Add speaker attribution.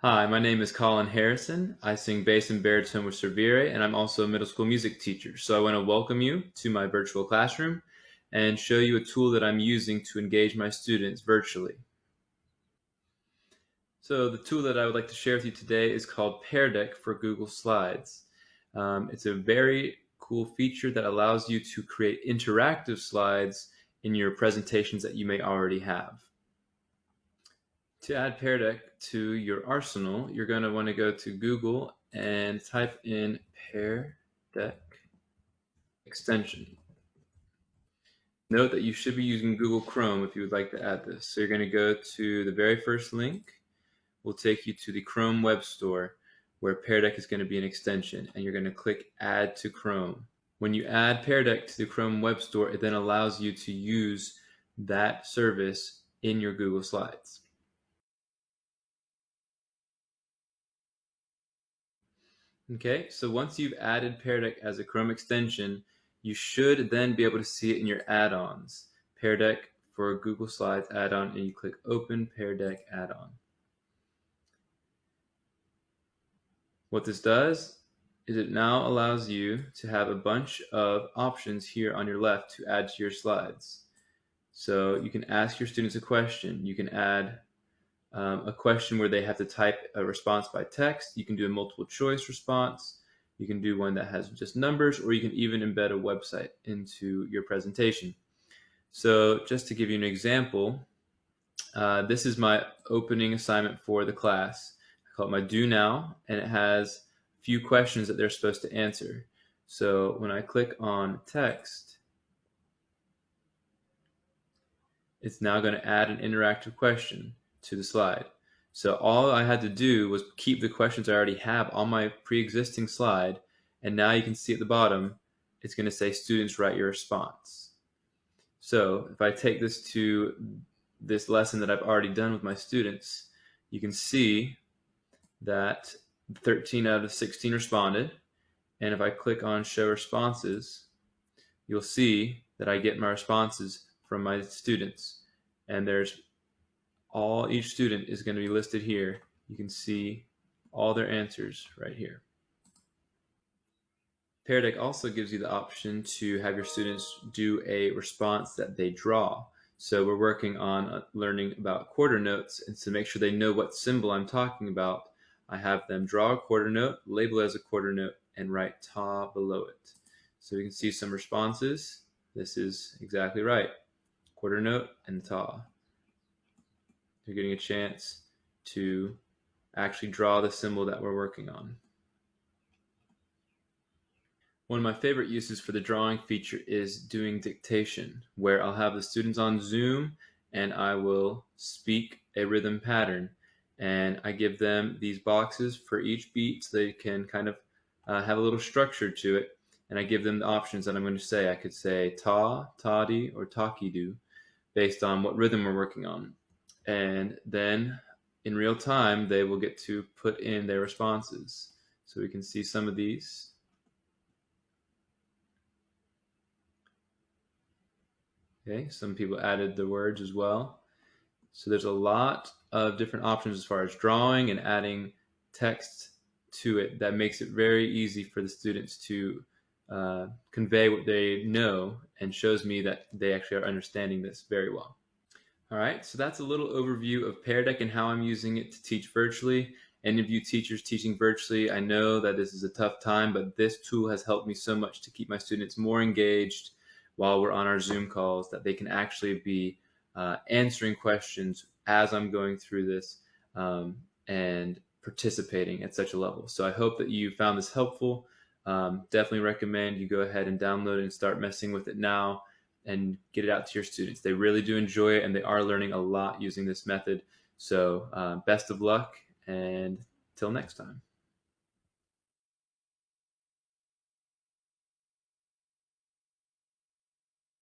Speaker 1: Hi, my name is Colin Harrison. I sing bass and baritone with Servire, and I'm also a middle school music teacher. So I want to welcome you to my virtual classroom and show you a tool that I'm using to engage my students virtually. So the tool that I would like to share with you today is called Peardeck for Google Slides. It's a very cool feature that allows you to create interactive slides in your presentations that you may already have. To add peardeck to your arsenal, you're going to want to go to Google and type in peardeck extension. Note that you should be using Google Chrome if you would like to add this. So you're going to go to the very first link. Will take you to the Chrome Web Store where peardeck is going to be an extension, and you're going to click Add to Chrome. When you add peardeck to the Chrome Web Store, it then allows you to use that service in your Google Slides. Okay, so once you've added peardeck as a Chrome extension, you should then be able to see it in your add-ons. Peardeck for Google Slides Addon, and you click Open Peardeck Add-on. What this does is it now allows you to have a bunch of options here on your left to add to your slides. So you can ask your students a question. You can add a question where they have to type a response by text. You can do a multiple choice response. You can do one that has just numbers, or you can even embed a website into your presentation. So just to give you an example, this is my opening assignment for the class. I call it my Do Now, and it has a few questions that they're supposed to answer. So when I click on text, it's now going to add an interactive question to the slide. So all I had to do was keep the questions I already have on my pre-existing slide, and now you can see at the bottom, it's going to say students write your response. So if I take this to this lesson that I've already done with my students, you can see that 13 out of 16 responded, and if I click on show responses, you'll see that I get my responses from my students, and there's each student is going to be listed here. You can see all their answers right here. Peardeck also gives you the option to have your students do a response that they draw. So we're working on learning about quarter notes, and to make sure they know what symbol I'm talking about, I have them draw a quarter note, label it as a quarter note, and write ta below it. So you can see some responses. This is exactly right. Quarter note and ta. You're getting a chance to actually draw the symbol that we're working on. One of my favorite uses for the drawing feature is doing dictation, where I'll have the students on Zoom and I will speak a rhythm pattern, and I give them these boxes for each beat so they can kind of have a little structure to it, and I give them the options that I'm going to say. I could say ta, toddy, or taki-do based on what rhythm we're working on. And then in real time, they will get to put in their responses. So we can see some of these. Okay, some people added the words as well. So there's a lot of different options as far as drawing and adding text to it that makes it very easy for the students to convey what they know, and shows me that they actually are understanding this very well. All right, so that's a little overview of Peardeck and how I'm using it to teach virtually. Any of you teachers teaching virtually, I know that this is a tough time, but this tool has helped me so much to keep my students more engaged while we're on our Zoom calls, that they can actually be answering questions as I'm going through this and participating at such a level. So I hope that you found this helpful. Definitely recommend you go ahead and download it and start messing with it now and get it out to your students. They really do enjoy it, and they are learning a lot using this method. So best of luck, and till next time.